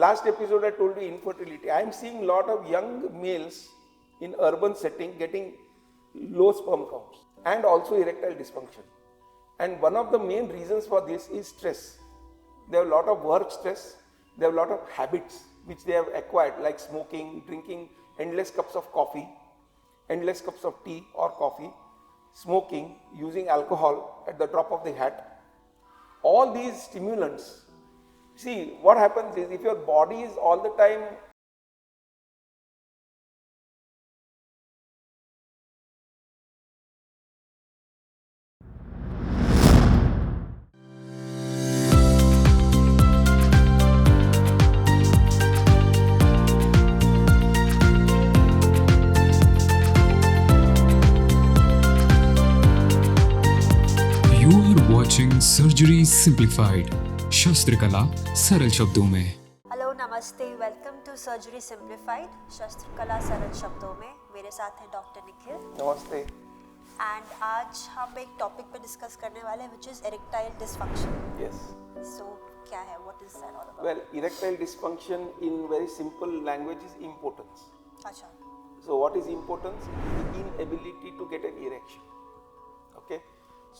Last episode I told you infertility. I am seeing a lot of young males in urban setting getting low sperm counts and also erectile dysfunction. And one of the main reasons for this is stress. They have a lot of work stress, they have a lot of habits which they have acquired, like smoking, drinking endless cups of coffee, endless cups of tea or coffee, smoking, using alcohol at the drop of the hat. All these stimulants. See, what happens is if your body is all the time surgery simplified, शस्त्र कला सरल शब्दों में। Hello नमस्ते, welcome to surgery simplified, शस्त्र कला सरल शब्दों में। मेरे साथ है डॉक्टर निखिल। नमस्ते। एंड आज हम एक टॉपिक पे डिस्कस करने वाले हैं which is erectile dysfunction. Yes. So क्या है, what is that all about? Well, erectile dysfunction in very simple language is impotence. अच्छा। So what is impotence? The inability to get an erection. Okay.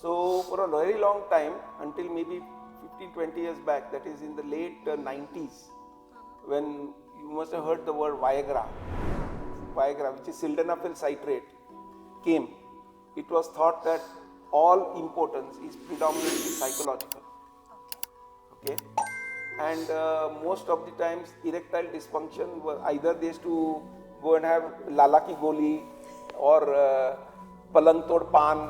So for a very long time, until maybe 15-20 years back, that is in the late 90s, when you must have heard the word viagra, which is sildenafil citrate, came. It was thought that all impotence is predominantly psychological. Okay. And most of the times erectile dysfunction were either they used to go and have lala ki goli or palang tod pan,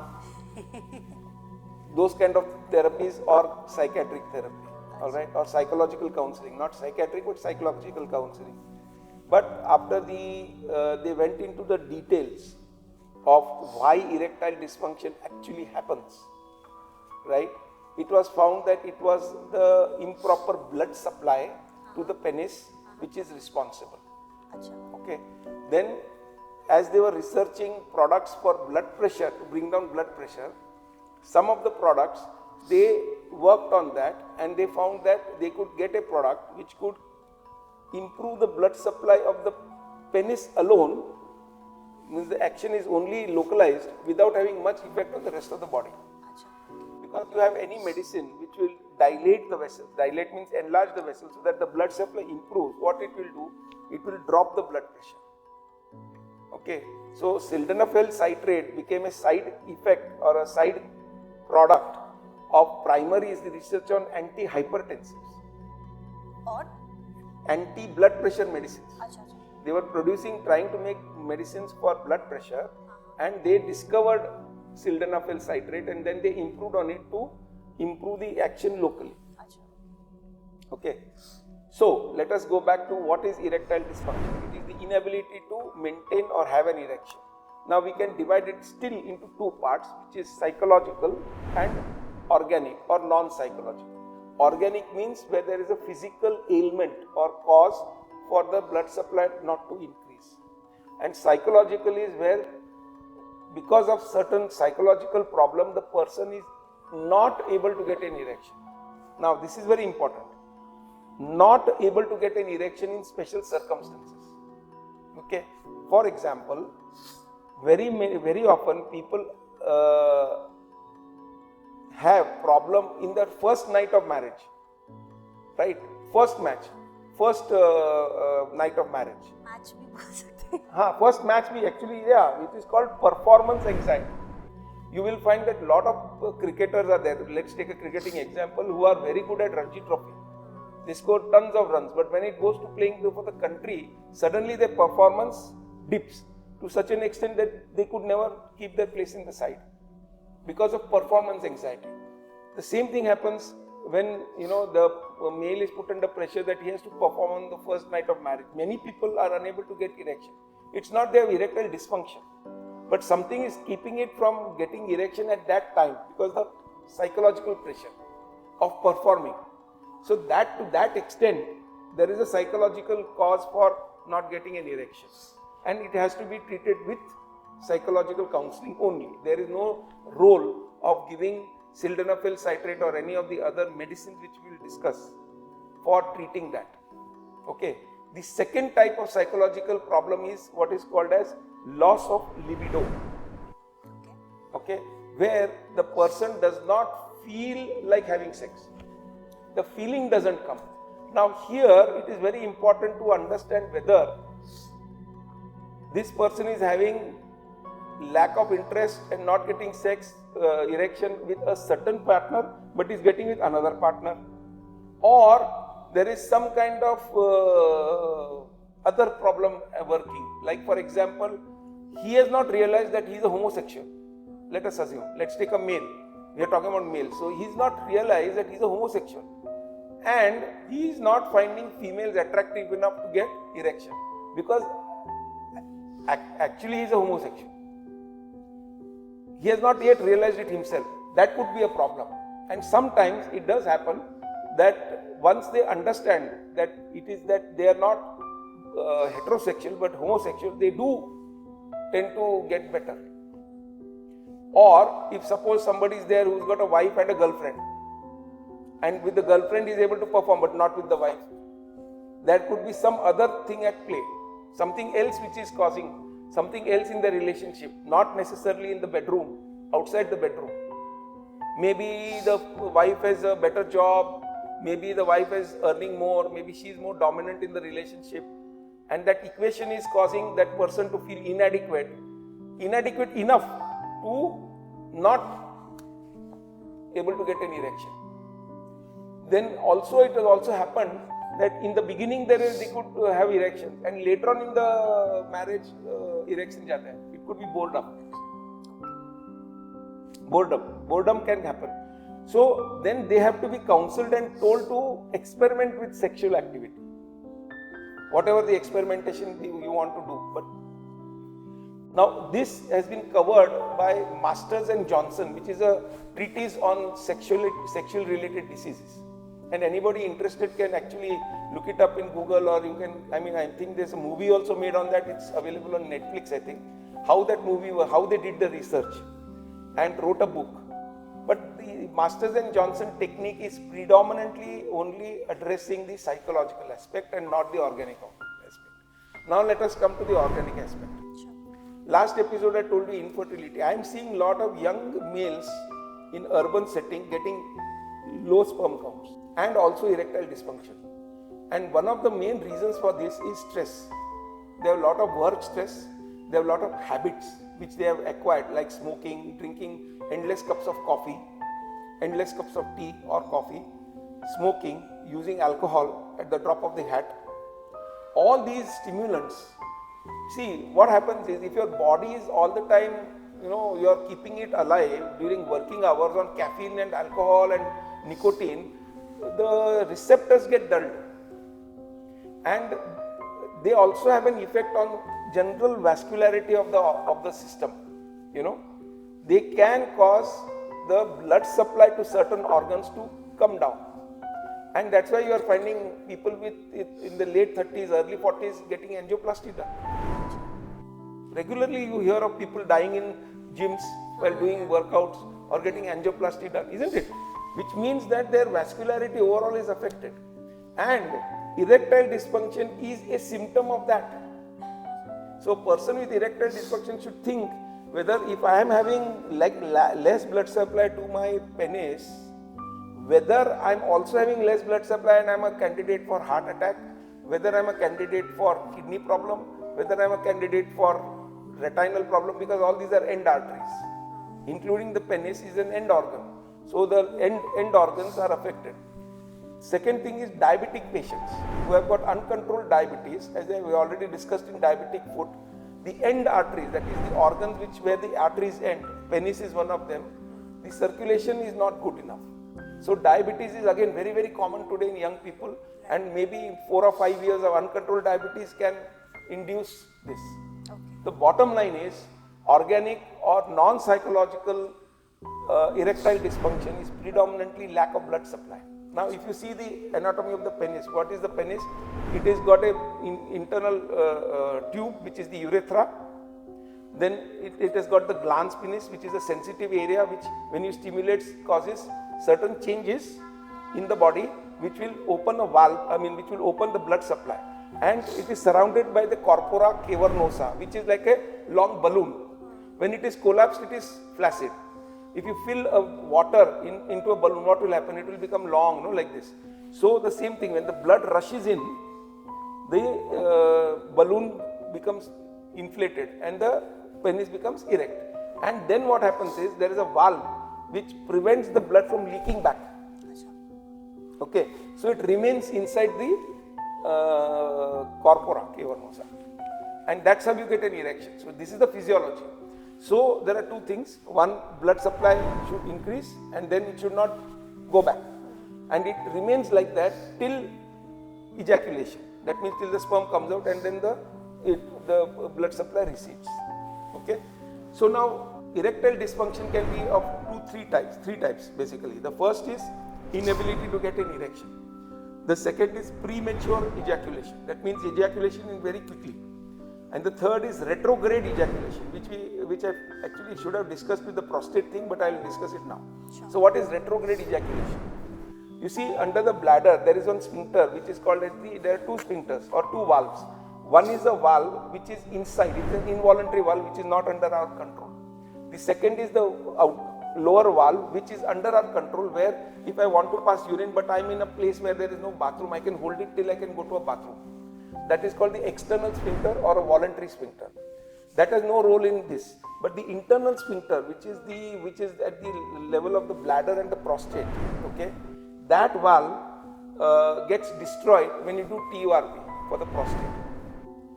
those kind of therapies, or psychiatric therapy, all right, or psychological counseling, not psychiatric but psychological counseling. But after they went into the details of why erectile dysfunction actually happens, right? It was found that it was the improper blood supply to the penis which is responsible. Okay. Then as they were researching products for blood pressure, to bring down blood pressure, some of the products, they worked on that and they found that they could get a product which could improve the blood supply of the penis alone, means the action is only localized without having much effect on the rest of the body. Because you have any medicine which will dilate the vessel, dilate means enlarge the vessel so that the blood supply improves, what it will do, it will drop the blood pressure. Okay, so sildenafil citrate became a side effect or a side product of primary research on antihypertensives, और anti-blood pressure medicines. अच्छा। They were trying to make medicines for blood pressure, and they discovered sildenafil citrate, and then they improved on it to improve the action locally. अच्छा। Okay, so let us go back to what is erectile dysfunction. It is the inability to maintain or have an erection. Now we can divide it still into two parts, which is psychological and organic or non-psychological. Organic means where there is a physical ailment or cause for the blood supply not to increase, and psychological is where because of certain psychological problem the person is not able to get an erection. Now this is very important. Not able to get an erection in special circumstances. Okay, for example, very often people have problem in their first night of marriage, right? First night of marriage. Match भी बोल सकते हैं। हाँ, first match भी actually, yeah, it is called performance anxiety. You will find that lot of cricketers are there. Let's take a cricketing example, who are very good at Ranji Trophy. They score tons of runs, but when it goes to playing for the country, suddenly their performance dips to such an extent that they could never keep their place in the side because of performance anxiety. The same thing happens when the male is put under pressure that he has to perform on the first night of marriage. Many people are unable to get erection. It's not they have erectile dysfunction, but something is keeping it from getting erection at that time because of psychological pressure of performing. So that to that extent, there is a psychological cause for not getting an erection, and it has to be treated with psychological counseling only. There is no role of giving sildenafil citrate or any of the other medicines which we will discuss for treating that. Okay. The second type of psychological problem is what is called as loss of libido. Okay, where the person does not feel like having sex. The feeling doesn't come. Now here it is very important to understand whether this person is having lack of interest and not getting sex, erection with a certain partner but is getting with another partner, or there is some kind of other problem working. Like for example, he has not realized that he is a homosexual. Let us assume, let's take a male. We are talking about male. So he is not realized that he is a homosexual. And he is not finding females attractive enough to get erection. Because actually he is a homosexual. He has not yet realized it himself. That could be a problem. And sometimes it does happen that once they understand that it is that they are not heterosexual but homosexual, they do tend to get better. Or if suppose somebody is there who's got a wife and a girlfriend, and with the girlfriend he is able to perform but not with the wife, there could be some other thing at play, something else which is causing something else in the relationship, not necessarily in the bedroom, outside the bedroom. Maybe the wife has a better job, maybe the wife is earning more, maybe she is more dominant in the relationship, and that equation is causing that person to feel inadequate enough to not able to get an erection. Then also it has also happened that in the beginning they could have erection, and later on in the marriage erection jata hai. It could be boredom. Boredom can happen. So then they have to be counseled and told to experiment with sexual activity, whatever the experimentation you want to do. But now this has been covered by Masters and Johnson, which is a treatise on sexual related diseases. And anybody interested can actually look it up in Google, or you can, I think there's a movie also made on that. It's available on Netflix, I think. How they did the research and wrote a book. But the Masters and Johnson technique is predominantly only addressing the psychological aspect and not the organic aspect. Now let us come to the organic aspect. Last episode I told you infertility. I am seeing a lot of young males in urban setting getting low sperm counts and also erectile dysfunction. And one of the main reasons for this is stress. They have a lot of work stress, they have a lot of habits which they have acquired, like smoking, drinking endless cups of coffee, endless cups of tea or coffee, smoking, using alcohol at the drop of the hat. All these stimulants. See, what happens is if your body is all the time, you are keeping it alive during working hours on caffeine and alcohol and nicotine, the receptors get dulled. And they also have an effect on general vascularity of the system. They can cause the blood supply to certain organs to come down. And that's why you are finding people with in the late 30s, early 40s getting angioplasty done. Regularly you hear of people dying in gyms while doing workouts or getting angioplasty done, isn't it? Which means that their vascularity overall is affected. And erectile dysfunction is a symptom of that. So a person with erectile dysfunction should think whether if I am having less blood supply to my penis, whether I am also having less blood supply and I am a candidate for heart attack, whether I am a candidate for kidney problem, whether I am a candidate for retinal problem, because all these are end arteries, including the penis is an end organ. So the end organs are affected. Second thing is diabetic patients who have got uncontrolled diabetes, as we already discussed in diabetic foot. The end arteries, that is the organs where the arteries end, penis is one of them, the circulation is not good enough. So diabetes is again very, very common today in young people, and maybe 4 or 5 years of uncontrolled diabetes can induce this. Okay. The bottom line is organic or non-psychological erectile dysfunction is predominantly lack of blood supply. Now if you see the anatomy of the penis, what is the penis? It has got a internal tube which is the urethra. Then it has got the glans penis, which is a sensitive area which when you stimulate causes certain changes in the body. which will open a valve, which will open the blood supply, and it is surrounded by the corpora cavernosa, which is like a long balloon. When it is collapsed, it is flaccid. If you fill water into a balloon, what will happen? It will become long, like this. So the same thing, when the blood rushes in, the balloon becomes inflated and the penis becomes erect. And then what happens is, there is a valve which prevents the blood from leaking back. Okay, so it remains inside the corpora cavernosa, and that's how you get an erection. So this is the physiology. So there are two things: one, blood supply should increase, and then it should not go back, and it remains like that till ejaculation. That means till the sperm comes out, and then the blood supply recedes. Okay, so now erectile dysfunction can be of three types basically. The first is inability to get an erection. The second is premature ejaculation. That means ejaculation in very quickly. And the third is retrograde ejaculation, which I actually should have discussed with the prostate thing, but I will discuss it now. Sure. So what is retrograde ejaculation? You see, under the bladder there is one sphincter which is called as there are two sphincters or two valves. One is a valve which is inside, it's an involuntary valve which is not under our control. The second is the lower valve which is under our control, where if I want to pass urine but I am in a place where there is no bathroom, I can hold it till I can go to a bathroom. That is called the external sphincter or a voluntary sphincter. That has no role in this. But the internal sphincter, which is at the level of the bladder and the prostate, okay, that valve gets destroyed when you do TURP for the prostate.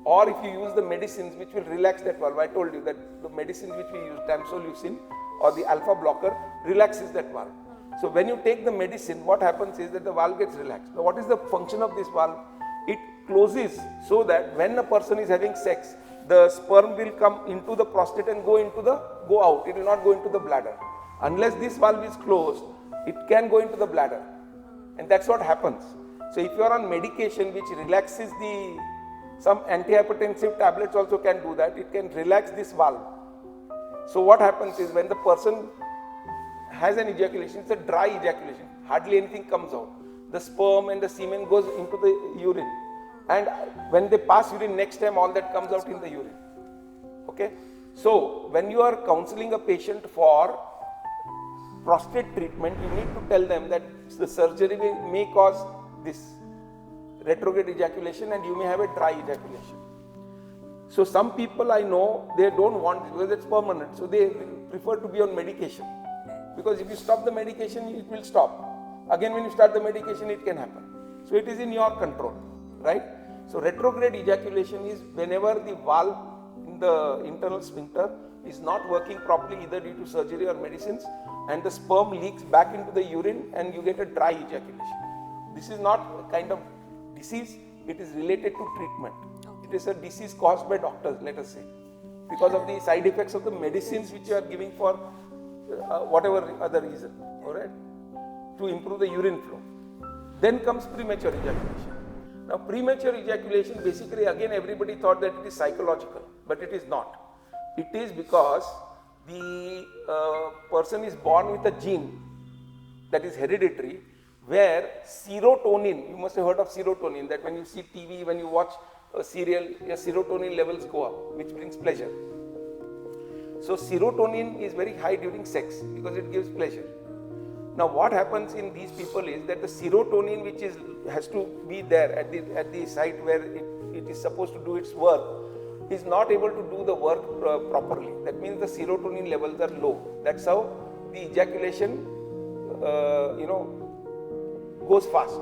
Or if you use the medicines which will relax that valve. I told you that the medicines which we use, tamsulosin or the alpha blocker, relaxes that valve. So when you take the medicine, what happens is that the valve gets relaxed. Now what is the function of this valve? It closes so that when a person is having sex, the sperm will come into the prostate and go out. It will not go into the bladder. Unless this valve is closed, it can go into the bladder. And that's what happens. So if you are on medication which relaxes some antihypertensive tablets also can do that. It can relax this valve. So what happens is, when the person has an ejaculation, it's a dry ejaculation. Hardly anything comes out. The sperm and the semen goes into the urine. And when they pass urine, next time all that comes out in the urine. Okay. So when you are counseling a patient for prostate treatment, you need to tell them that the surgery may cause this retrograde ejaculation and you may have a dry ejaculation. So some people I know, they don't want it because it's permanent. So they prefer to be on medication. Because if you stop the medication, it will stop. Again, when you start the medication, it can happen. So it is in your control, right? So retrograde ejaculation is whenever the valve in the internal sphincter is not working properly, either due to surgery or medicines, and the sperm leaks back into the urine and you get a dry ejaculation. This is not a kind of disease, it is related to treatment. It is a disease caused by doctors, let us say, because of the side effects of the medicines which you are giving for whatever other reason, alright, to improve the urine flow. Then comes premature ejaculation. Now premature ejaculation, basically again everybody thought that it is psychological, but it is not. It is because the person is born with a gene that is hereditary, where serotonin, you must have heard of serotonin, that when you see TV, when you watch a serial, your serotonin levels go up, which brings pleasure. So serotonin is very high during sex because it gives pleasure. Now what happens in these people is that the serotonin, which has to be there at the site where it is supposed to do its work, is not able to do the work properly. That means the serotonin levels are low. That's how the ejaculation goes fast.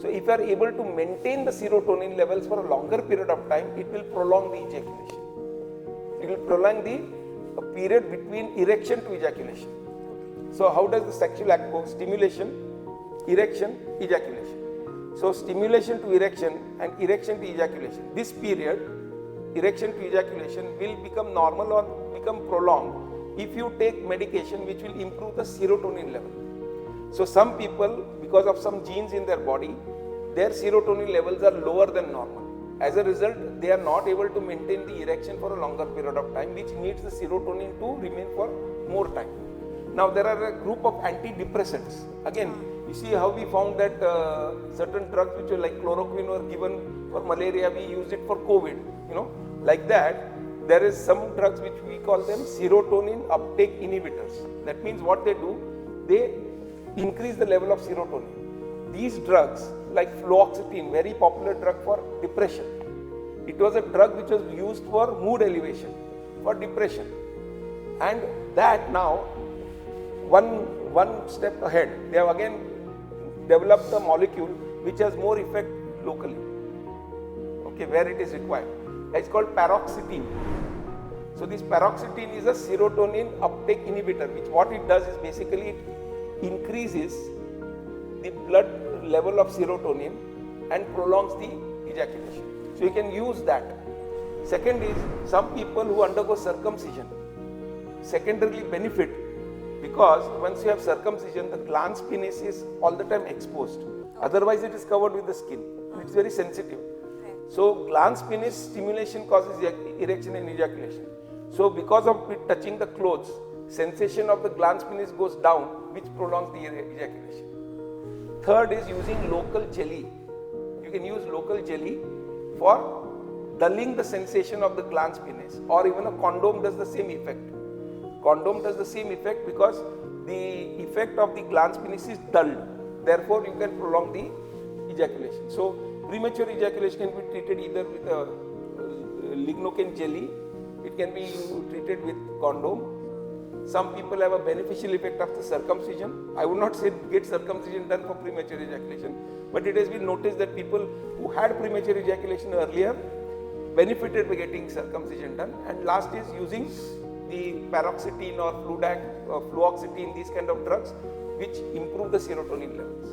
So if you are able to maintain the serotonin levels for a longer period of time, it will prolong the ejaculation. It will prolong the period between erection to ejaculation. So how does the sexual act go? Stimulation, erection, ejaculation. So stimulation to erection and erection to ejaculation. This period, erection to ejaculation, will become normal or become prolonged if you take medication which will improve the serotonin level. So some people, because of some genes in their body, their serotonin levels are lower than normal. As a result, they are not able to maintain the erection for a longer period of time, which needs the serotonin to remain for more time. Now there are a group of antidepressants. Again, you see how we found that certain drugs which are like chloroquine were given for malaria, we used it for COVID, like that. There is some drugs which we call them serotonin uptake inhibitors. That means what they do, they increase the level of serotonin. These drugs like fluoxetine, very popular drug for depression. It was a drug which was used for mood elevation, for depression. And that now, one step ahead, they have again developed a molecule which has more effect locally, where it is required. It's called paroxetine. So this paroxetine is a serotonin uptake inhibitor, which what it does is basically it increases the blood level of serotonin and prolongs the ejaculation. So you can use that. Second is some people who undergo circumcision secondarily benefit, because once you have circumcision, the glans penis is all the time exposed. Otherwise it is covered with the skin. It's very sensitive. So glans penis stimulation causes erection and ejaculation. So because of it touching the clothes, sensation of the glans penis goes down, which prolongs the ejaculation. Third is using local jelly. You can use local jelly for dulling the sensation of the glans penis, or even a condom does the same effect. Condom does the same effect because the effect of the glans penis is dulled. Therefore, you can prolong the ejaculation. So premature ejaculation can be treated either with a lignocaine jelly. It can be treated with condom. Some people have a beneficial effect of the circumcision. I would not say get circumcision done for premature ejaculation, but it has been noticed that people who had premature ejaculation earlier benefited by getting circumcision done. And last is using the paroxetine or fludac or fluoxetine, these kind of drugs which improve the serotonin levels.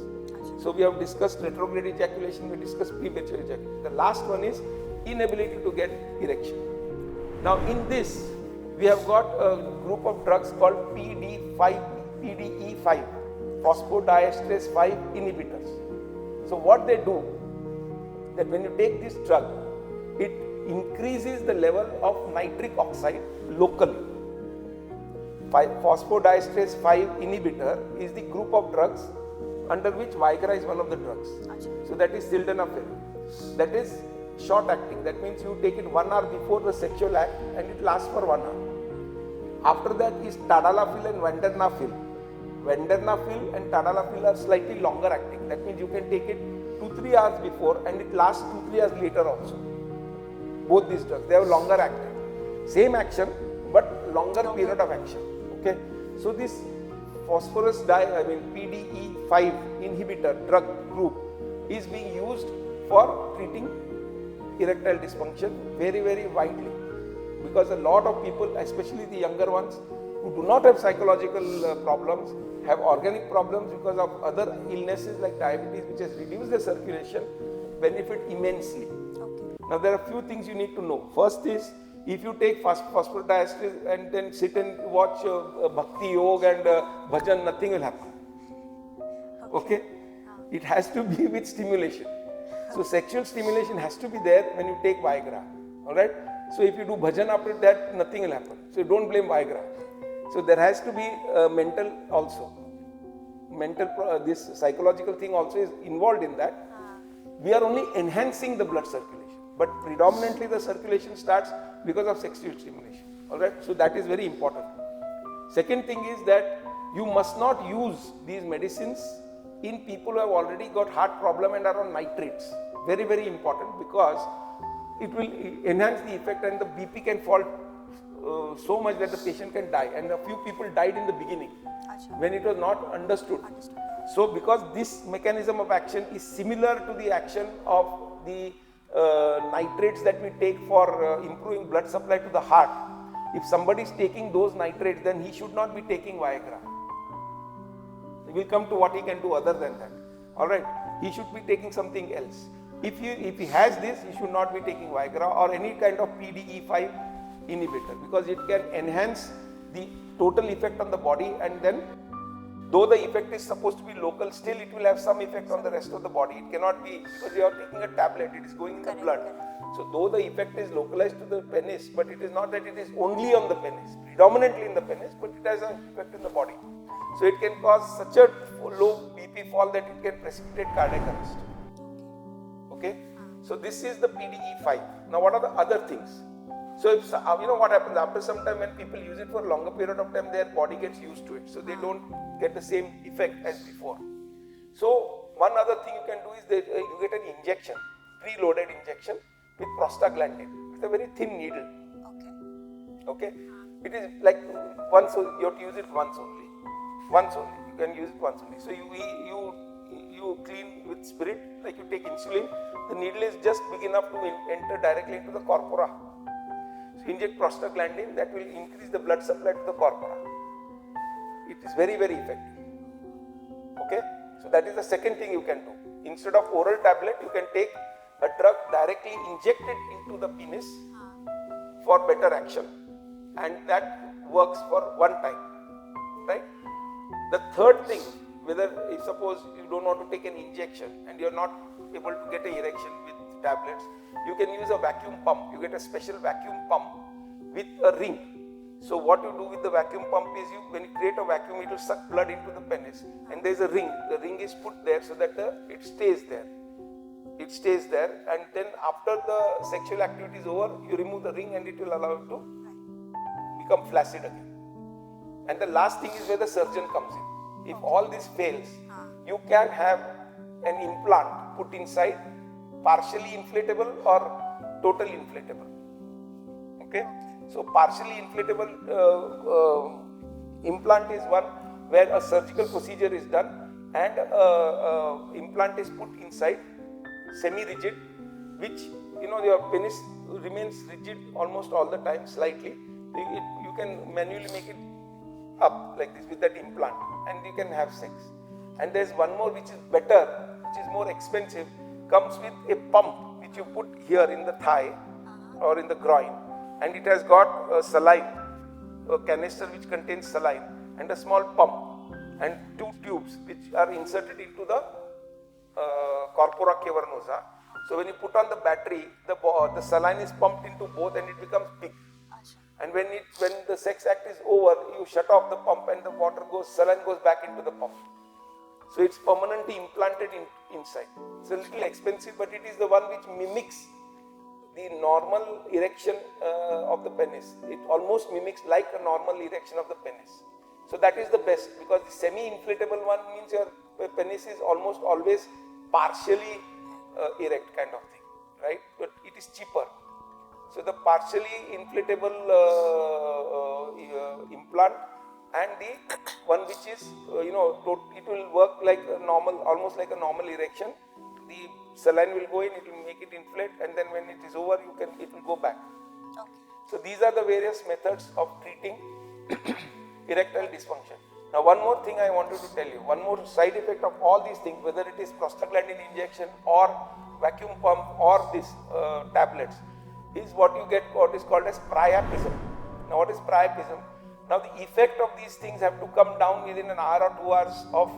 So we have discussed retrograde ejaculation, we discussed premature ejaculation. The last one is inability to get erection. Now in this, we have got a group of drugs called PDE5, phosphodiesterase 5 inhibitors. So what they do, that when you take this drug, it increases the level of nitric oxide locally. Phosphodiesterase 5 inhibitor is the group of drugs under which Viagra is one of the drugs. So that is sildenafil. That is short acting. That means you take it 1 hour before the sexual act and it lasts for 1 hour. After that is tadalafil and vardenafil. Vardenafil and tadalafil are slightly longer acting. That means you can take it 2-3 hours before and it lasts 2-3 hours later also. Both these drugs, they have longer acting. Same action, but longer period of action. Okay. So this PDE5 inhibitor drug group is being used for treating erectile dysfunction very, very widely. Because a lot of people, especially the younger ones, who do not have psychological problems, have organic problems because of other illnesses like diabetes, which has reduced the circulation, benefit immensely. Now there are a few things you need to know. First is, if you take phosphodiesterase and then sit and watch bhakti yoga and bhajan, nothing will happen. Okay? It has to be with stimulation. So sexual stimulation has to be there when you take Viagra. Alright? So if you do bhajan after that, nothing will happen. So don't blame Viagra. So there has to be mental also. This psychological thing also is involved in that. We are only enhancing the blood circulation. But predominantly the circulation starts because of sexual stimulation. Alright? So that is very important. Second thing is that you must not use these medicines in people who have already got heart problem and are on nitrates. Very, very important, because it will enhance the effect and the BP can fall so much that the patient can die. And a few people died in the beginning when it was not understood. So because this mechanism of action is similar to the action of the nitrates that we take for improving blood supply to the heart, if somebody is taking those nitrates, then he should not be taking Viagra. We will come to what he can do other than that. Alright, he should be taking something else. If he has this, he should not be taking Viagra or any kind of PDE5 inhibitor, because it can enhance the total effect on the body and then Though the effect is supposed to be local, still it will have some effect on the rest of the body. It cannot be, because you are taking a tablet, it is going in the blood. So though the effect is localized to the penis, but it is not that it is only on the penis, predominantly in the penis, but it has an effect in the body. So it can cause such a low BP fall that it can precipitate cardiac arrest. Okay? So this is the PDE5. Now what are the other things? So if, what happens after some time when people use it for a longer period of time, their body gets used to it. So they don't get the same effect as before. So one other thing you can do is that you get an injection, preloaded injection with prostaglandin. It's a very thin needle. Okay. It is like once, you have to use it once only. Once only. You can use it once only. So you clean with spirit, like you take insulin. The needle is just big enough to enter directly into the corpora. So inject prostaglandin, that will increase the blood supply to the corpora. It is very, very effective. Okay? So that is the second thing you can do. Instead of oral tablet, you can take a drug directly injected into the penis for better action. And that works for one time. Right? The third thing, whether if suppose you don't want to take an injection and you are not able to get an erection with tablets, you can use a vacuum pump. You get a special vacuum pump with a ring. So what you do with the vacuum pump is when you create a vacuum, it will suck blood into the penis, and there is a ring. The ring is put there so that it stays there. It stays there, and then after the sexual activity is over, you remove the ring and it will allow it to become flaccid again. And the last thing is where the surgeon comes in. If all this fails, you can have an implant put inside, partially inflatable or totally inflatable. Okay? So partially inflatable implant is one where a surgical procedure is done and implant is put inside, semi-rigid, which your penis remains rigid almost all the time, slightly. You can manually make it up like this with that implant and you can have sex. And there is one more which is better, which is more expensive, comes with a pump which you put here in the thigh or in the groin, and it has got a saline, a canister which contains saline, and a small pump and two tubes which are inserted into the corpora cavernosa. So when you put on the battery, the saline is pumped into both and it becomes big. And when the sex act is over, you shut off the pump and the saline goes back into the pump. So it's permanently implanted inside. It's a little expensive, but it is the one which mimics the normal erection of the penis. It almost mimics like a normal erection of the penis. So that is the best, because the semi-inflatable one means your penis is almost always partially erect kind of thing, right? But it is cheaper. So the partially inflatable implant and the one which is, it will work like a normal, almost like a normal erection. The saline will go in, it will make it inflate, and then when it is over, it will go back. Okay. So these are the various methods of treating erectile dysfunction. Now one more thing I wanted to tell you, one more side effect of all these things, whether it is prostaglandin injection or vacuum pump or these tablets, is what you get, what is called as priapism. Now what is priapism? Now the effect of these things have to come down within an hour or 2 hours of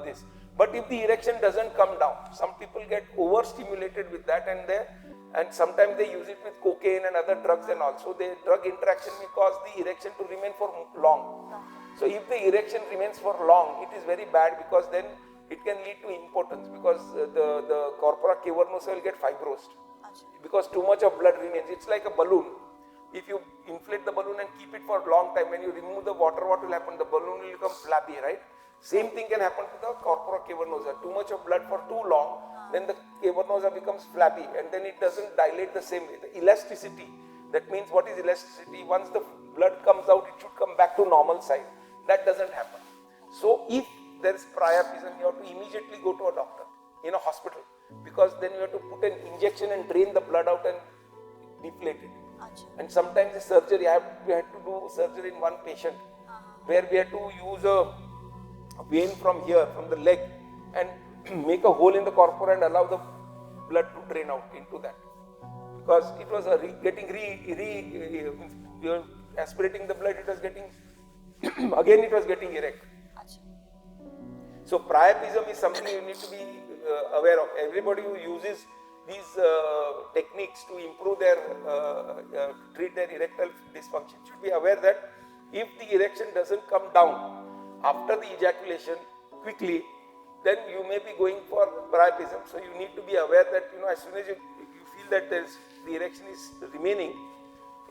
this. But if the erection doesn't come down, some people get overstimulated with that and sometimes they use it with cocaine and other drugs, and also the drug interaction may cause the erection to remain for long. So if the erection remains for long, it is very bad, because then it can lead to impotence, because the corpora cavernosa will get fibrosed because too much of blood remains. It's like a balloon. If you inflate the balloon and keep it for a long time, when you remove the water, what will happen? The balloon will become flabby, right? Same thing can happen to the corpora cavernosa. Too much of blood for too long, then the cavernosa becomes flabby and then it doesn't dilate the same way. The elasticity, that means what is elasticity? Once the blood comes out, it should come back to normal size. That doesn't happen. So if there is priapism, you have to immediately go to a doctor in a hospital, because then you have to put an injection and drain the blood out and deflate it. And sometimes the surgery, we had to do surgery in one patient where we had to use a vein from here, from the leg, and make a hole in the corpora and allow the blood to drain out into that, because it was we were aspirating the blood, it was getting again it was getting erect. So priapism is something you need to be aware of. Everybody who uses these techniques to improve their, treat their erectile dysfunction should be aware that if the erection doesn't come down after the ejaculation quickly, then you may be going for priapism. So you need to be aware that, as soon as you feel that the erection is remaining,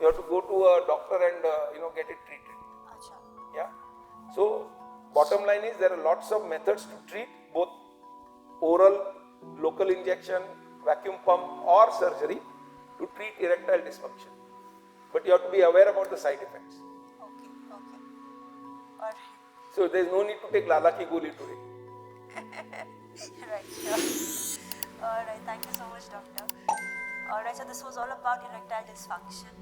you have to go to a doctor and get it treated. Acha. Yeah. So bottom line is there are lots of methods to treat, both oral, local injection, vacuum pump or surgery to treat erectile dysfunction. But you have to be aware about the side effects. Okay. Alright. So there is no need to take Lala ki goli today. Right, sure. Alright, thank you so much, doctor. Alright, so this was all about erectile dysfunction.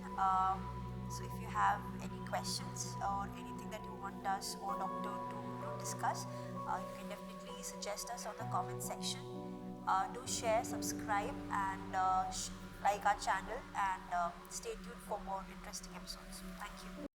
So if you have any questions or anything that you want us or doctor to discuss, you can definitely suggest us on the comment section. Do share, subscribe and like our channel and stay tuned for more interesting episodes. Thank you.